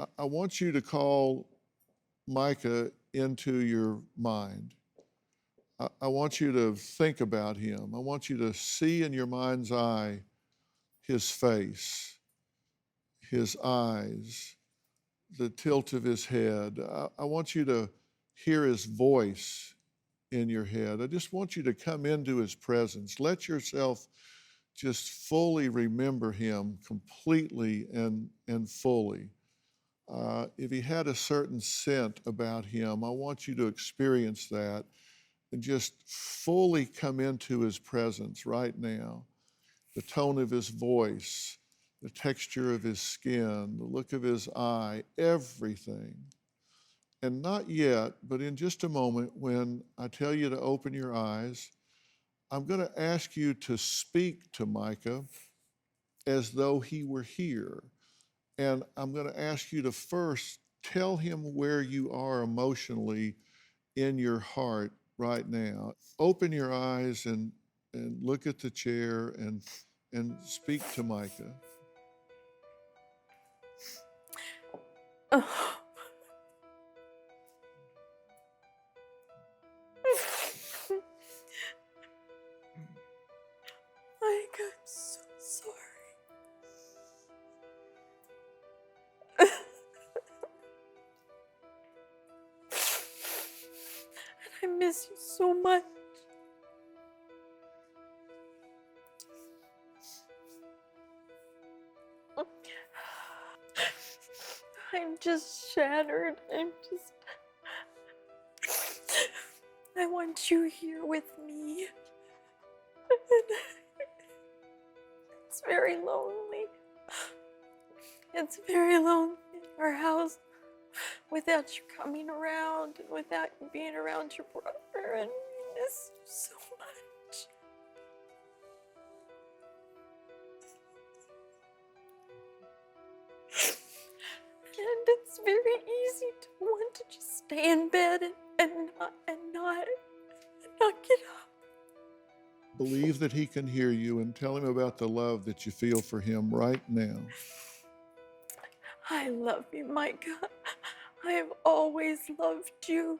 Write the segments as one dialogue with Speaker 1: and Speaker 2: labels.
Speaker 1: I want you to call Micah into your mind. I want you to think about him. I want you to see in your mind's eye his face, his eyes, the tilt of his head. I want you to hear his voice in your head. I just want you to come into his presence. Let yourself just fully remember him completely and fully. If he had a certain scent about him, I want you to experience that and just fully come into his presence right now. The tone of his voice, the texture of his skin, the look of his eye, everything. And not yet, but in just a moment, when I tell you to open your eyes, I'm going to ask you to speak to Micah as though he were here. And I'm going to ask you to first tell him where you are emotionally in your heart right now. Open your eyes and look at the chair and speak to Micah.
Speaker 2: Oh. Mike, I'm so sorry. And I miss you so much. I'm just shattered. I want you here with me. It's very lonely. It's very lonely in our house without you coming around and without you being around your brother, and we miss you so much. And it's very easy to want to just stay in bed and not get up.
Speaker 1: Believe that he can hear you and tell him about the love that you feel for him right now.
Speaker 2: I love you, Micah. I have always loved you.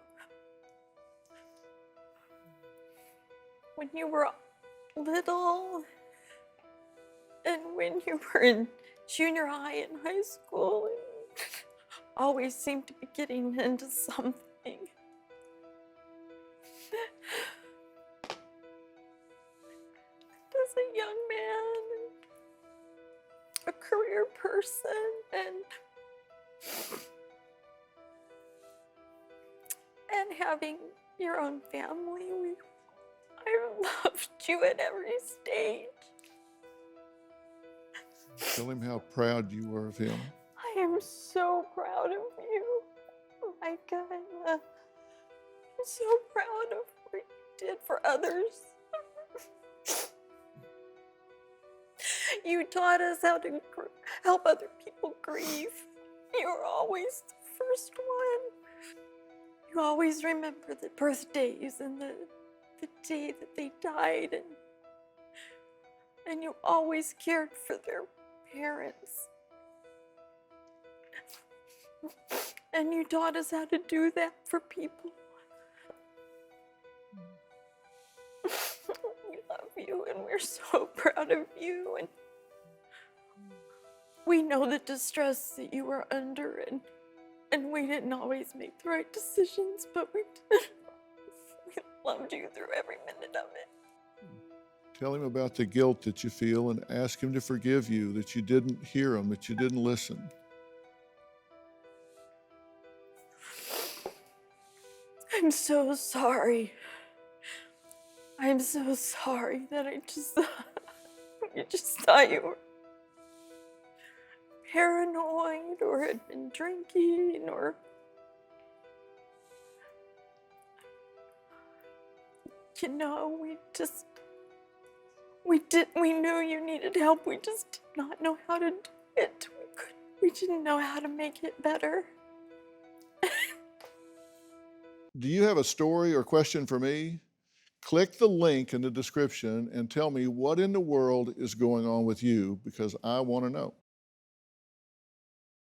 Speaker 2: When you were little, and when you were in junior high and high school, and always seemed to be getting into something. As a young man, a career person, and having your own family, I loved you at every stage.
Speaker 1: Tell him how proud you were of him.
Speaker 2: I am so proud of you, Micah. I'm so proud of what you did for others. You taught us how to help other people grieve. You were always the first one. You always remember the birthdays and the day that they died, and you always cared for their parents. And you taught us how to do that for people. We love you, and we're so proud of you, and we know the distress that you were under, and we didn't always make the right decisions, but we did. We loved you through every minute of it.
Speaker 1: Tell him about the guilt that you feel and ask him to forgive you, that you didn't hear him, that you didn't listen.
Speaker 2: I'm so sorry. I'm so sorry that I just thought you were paranoid or had been drinking or we knew you needed help. We just did not know how to do it. We didn't know how to make it better.
Speaker 1: Do you have a story or question for me? Click the link in the description and tell me what in the world is going on with you, because I want to know.